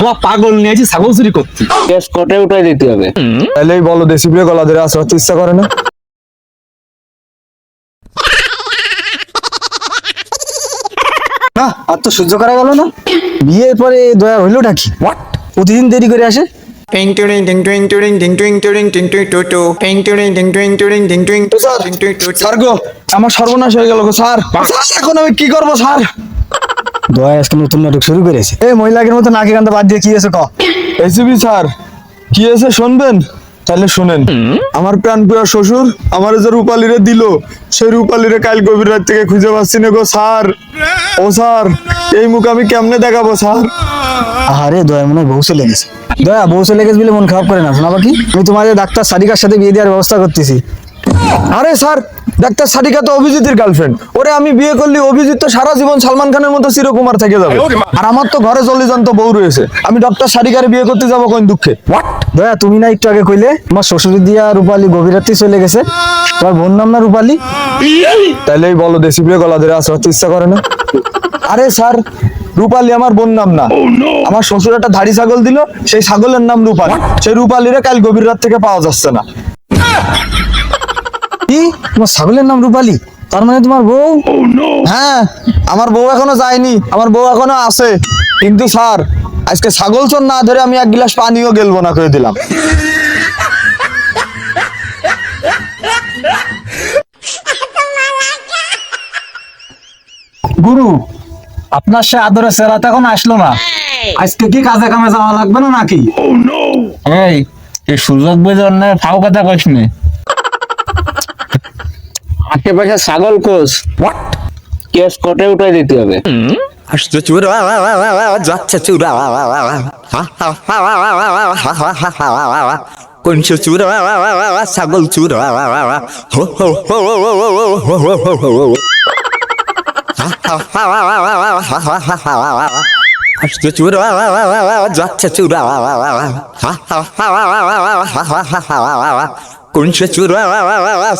শালা পাগল নিয়েছি ছাগল চুরি করতে। কেস কোর্টে উঠাই দিতে হবে। তাহলেই বলো দেশি প্রিয় গলা ধরে আসতে ইচ্ছা করে না? না আর তো সহ্য করা গেল না। বিয়ের পরে দয়া হইলোটা কি? প্রতিদিন দেরি করে আসে। স্যার গো, আমার সর্বনাশ হয়ে গেল গো স্যার। এখন আমি কি করবো স্যার? দয়া আজকে নতুন নাটক শুরু করেছে। এই মহিলাদের মতো নাকি কান্দা বাদ দিয়ে কি আছে ক? এসিবি স্যার, কি আছে শুনবেন? তাহলে শুনেন। আমার প্রাণ প্রিয় শ্বশুর আমার যে রূপালীরে দিল, সেই রূপালীরে কাল গভীর রাত থেকে খুঁজে পাচ্ছি না গো স্যার। ও স্যার, এই মুখ আমি কেমনে দেখাবো স্যার? আরে দয়া মনে হয় বউ চলে গেছে। দয়া বউ চলে গেছে বলে মন খারাপ করে না, শোনাবা কি? আমি তোমাদের ডাক্তার সারিকার সাথে বিয়ে দেওয়ার ব্যবস্থা করতেছি। আরে স্যার, ডাক্তার সারিকা তো অভিজিতের গার্লফ্রেন্ড। ওরে আমি বিয়ে করলে অভিজিৎ তো সারা জীবন সালমান খানের মতো চিরকুমার থেকে যাবে। আর আমার তো ঘরে জলিজন্ত বউ রয়েছে, আমি ডক্টর সারিকারে বিয়ে করতে যাবো কোন দুঃখে? দয়া তুমি না একটু আগে কইলে আমার শ্বশুর দিয়া রূপালী গভীর রাত্রি চলে গেছে, তোমার বোন নাম না রূপালী? তাইলেই বলো দেশি প্রিয় গলা ধরে আসতে ইচ্ছা করে না? আরে স্যার, রূপালী আমার বোন নাম না। আমার শ্বশুর একটা ধাড়ি ছাগল দিল, সেই ছাগলের নাম রূপালী। সেই রূপালীরে কাল গভীর রাত থেকে পাওয়া যাচ্ছে না। কি তোমার ছাগলের নাম রূপালী? তার মানে তোমার বউ? হ্যাঁ, আমার বউ এখনো যায়নি, আমার বউ এখনো আছে। কিন্তু স্যার, আজকে ছাগল চোর না ধরে আমি এক গ্লাস পানিও গেলবো না করে দিলাম। গুরু, আপনার সে আদরের সেরাতে এখন আসলো না। আজকে কি কাজে কামে যাওয়া লাগবে না নাকি? এই সুযোগ বুঝে অন্য ফাও কথা কইস নে। আশেপাশে ছাগল কোষ, কেস কোর্টে উঠাই দিতে হবে। আসছে চুরা যাচ্ছে চুরা কোনছে চুরা ছাগল চুরা আসছে চুরা যাচ্ছে চুরা কোনছে চুরা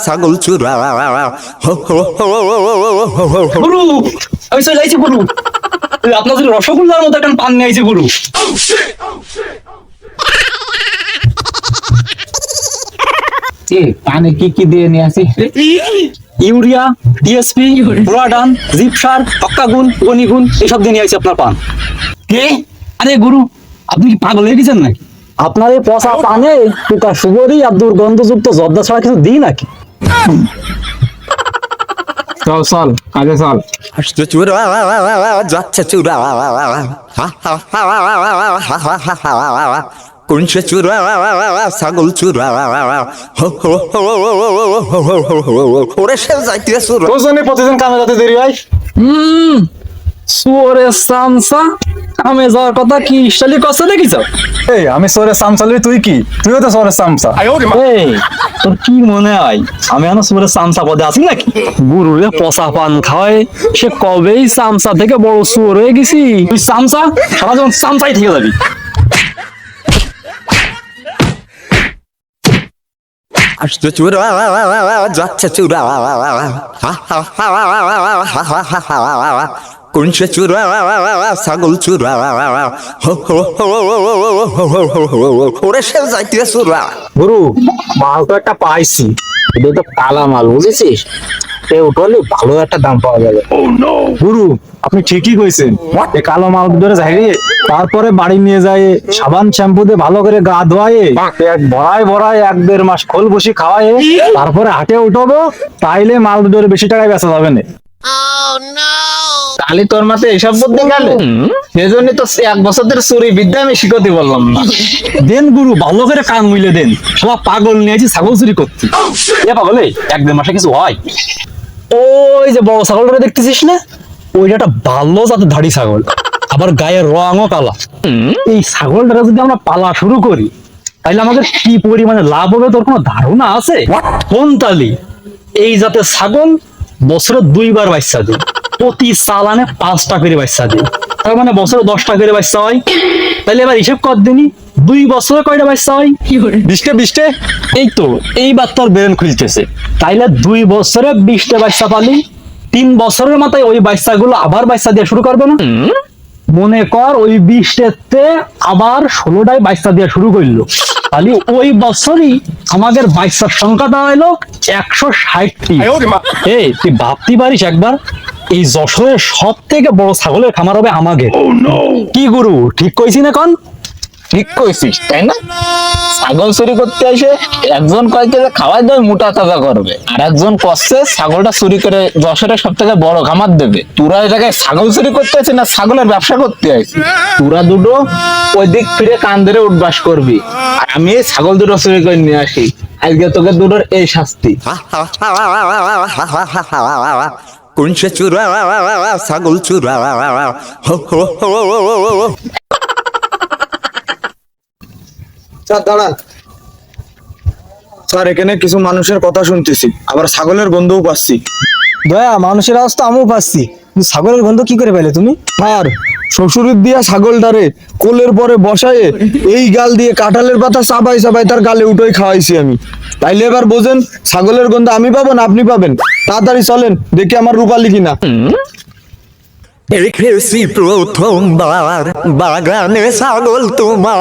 ছাগল চুরা। গুরু, আমি চলে যাইছি গুরু। আপনার যদি রসগোল্লার মতো একটা পান নিয়ে আইছি গুরু। পানি কি কি দিয়ে নিয়ে আসি? ইউরিয়া, টিএসপি, পুরাডান, জিপসার, অক্কাগুন, গনিগুন এসব দিয়ে নিয়ে আইছি আপনার পান। কে? আরে গুরু, আপনি কি পাগল হয়ে গেছেন নাকি? আপনার এই পচা পানে পোকা সুগরি আর দুর্গন্ধযুক্ত জর্দা ছাড়া কিছু দিই নাকি? চল চল, কাজে চল। আসছে চুরা যাচ্ছে চুরা কোনছে চুরা ছাগল চুরা ওরে সে যাইতে চুরা। প্রতিদিন প্রতিদিন কামে যাতে দেরি হয়। সুরে সামসা কামে যাওয়ার কথা কি স্টাইলি কষ্ট দেখিস? এই আমি সোরে সামসালি, তুই কি? তুইও তো সোরে সামসা। এই তোর কি মনে হয় আমি এখন সোরে সামসা পদে আছি নাকি? গুরুরে পচা পান খাওয়ায় সে কবেই সামসা থেকে বড় সুর হয়ে গেছি। তুই সামসা সারা জীবন সামসাই থেকে যাবি। আসছে চুরা যাচ্ছে চুরা কোনছে চুরা ছাগল চুরা ওরে সে যাইতে চুরা। গুরু, মাল তো একটা পাইছি, এটা তো কালা মাল, বুঝেছিস? উঠলে ভালো একটা দাম পাওয়া যাবে। গুরু, আপনি ঠিকই কইছেন। এই কালো মাল ধরে যাই, তারপরে বাড়ি নিয়ে যায় সাবান শ্যাম্পু দিয়ে ভালো করে গা ধোয়ায়, পেট ভরায় ভরায় 1-1.5 মাস খোল বসি খাওয়ায়, তারপরে হাটে উঠবো, তাইলে মাল ধরে বেশি টাকায় বেচা যাবে না। তাহলে তোর মাথায় এসব বুদ্ধি গেল? সেজন্য তো 1 বছর ধরে চুরি বিদ্যা আমি শিখতে বললাম না। দেন গুরু, ভালো করে কান মুইলে দেন। সব পাগল নিয়েছি ছাগল চুরি করতে। এ পাগল, 1-1.5 মাসে কিছু হয়? ওই যে বড় ছাগলটা দেখতেছিস না, ওইটা একটা ভালো জাতের ধাড়ি ছাগল, আবার গায়ের রঙও কালা। এই ছাগলটা যদি আমরা পালা শুরু করি, তাইলে আমাদের কি পরিমাণে লাভ হবে তোর কোনো ধারণা আছে? কোন তালি এই জাতের ছাগল বছরে 2 বার বাচ্চা দেয়, প্রতি চালানে 5টা করে বাচ্চা দেয়, তার মানে বছরে 10টা করে বাচ্চা হয়। তাহলে এবার হিসেব কর দিনি, 2 বছরে কয়টা বাচ্চা হয়? 20টে। এই তো এইবার তোর ব্রেন খুলতেছে। তাইলে 2 বছরে 20টা বাচ্চা পালি, 3 বছরের মাথায় ওই বাচ্চাগুলো আবার বাচ্চা দিয়ে শুরু করবে না? মনে কর ওই 20টাতে আবার 16টায় বাচ্চা দেওয়া শুরু করলো, তাহলে ওই বছরই আমাদের বাচ্চার সংখ্যাটা হলো 160টি। এই তুই ভাবতে পারিস একবার, এই যশোরের সব থেকে বড় ছাগলের খামার হবে আমাদের। কি গুরু, ঠিক কইছি না কন? ঠিক কইছিস তাই না? ছাগল চুরি করতে এসে একজন কয়েকে খাওয়াই দেবে মোটা তাজা করবে, আর একজন কষছে ছাগলটা চুরি করে যশোরের সব থেকে বড় খামার দেবে। তোরা এই জায়গায় ছাগল চুরি করতে আসিস না ছাগলের ব্যবসা করতে আসিস? তোরা দুটো ওই দিক ফিরে কান ধরে উঠবাস করবি, আর আমি এই ছাগল দুটো চুরি করে নিয়ে আসি। আজকে তোকে দুটোর এই শাস্তি। কুঞ্চে চুরা ছাগল চুরা স্যার দাঁড়ান। স্যার এখানে কিছু মানুষের কথা শুনতেছি, আবার ছাগলের গন্ধও পাচ্ছি। দয়া, মানুষের আওয়াজ তো আমিও পাচ্ছি, কিন্তু ছাগলের গন্ধ কি করে পেলে তুমি? স্যার শ্বশুরের দিয়া ছাগলটারে কোলের পরে বসায়ে এই গাল দিয়ে কাঁঠালের পাতা চাবাই চাবাই তার গালে উঠোই খাওয়াইছি আমি। তাইলে এবার বোঝেন ছাগলের গন্ধ আমি পাবো না আপনি পাবেন। তাড়াতাড়ি চলেন দেখি আমার রূপালি কিনা। দেখেছি প্রথমবার বাগানে ছাগল তোমার।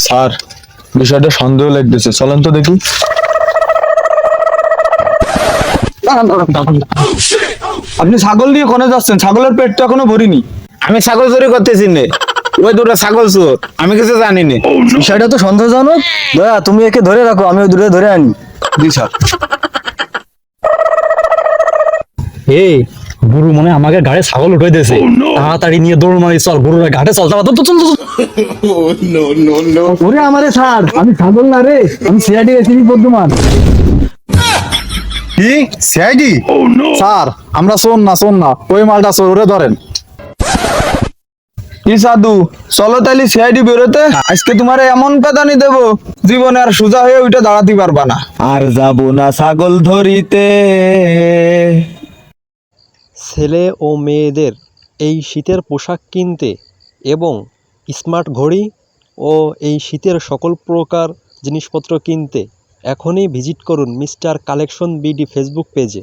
স্যার বিষয়টা সন্দেহ লাগতেছে, চলেন তো দেখি। আপনি ছাগল নিয়ে কোনে যাচ্ছেন? ছাগলের পেটটা এখনো ভরিনি। আমি ছাগল চুরি করতেছি নে, ওই দুটো ছাগল চোর, আমি কিছু জানি না। বিষয়টা তো সন্দেহজনক। দয়া, তুমি একে ধরে রাখো, আমি ওই দূরে ধরে আনি। জি স্যার। এই গুরু মনে হয় আমাকে ঘাড়ে ছাগল উঠে দিয়েছে, তাড়াতাড়ি নিয়ে দৌড় মারি, চল গুরুরা ঘাটে চল, চল চল চল। ওরে আমারে স্যার, আমি ছাগল না রে, আমি সিআইডি রেসিপি বর্ধমান। কি সিআইডি? স্যার আমরা শোন না, ওই মালটা চোর, ওরে ধরেন। কি সাধু, চলো তাইলে সিআইডি বেরোতে। আজকে তোমার এমন পেদানি দেবো জীবনে আর সোজা হয়ে ওইটা দাঁড়াতে পারবা না। আর যাব না ছাগল ধরিতে। ছেলে ও মেয়েদের এই শীতের পোশাক কিনতে এবং স্মার্ট ঘড়ি ও এই শীতের সকল প্রকার জিনিসপত্র কিনতে এখনই ভিজিট করুন মিস্টার কালেকশন বিডি ফেসবুক পেজে।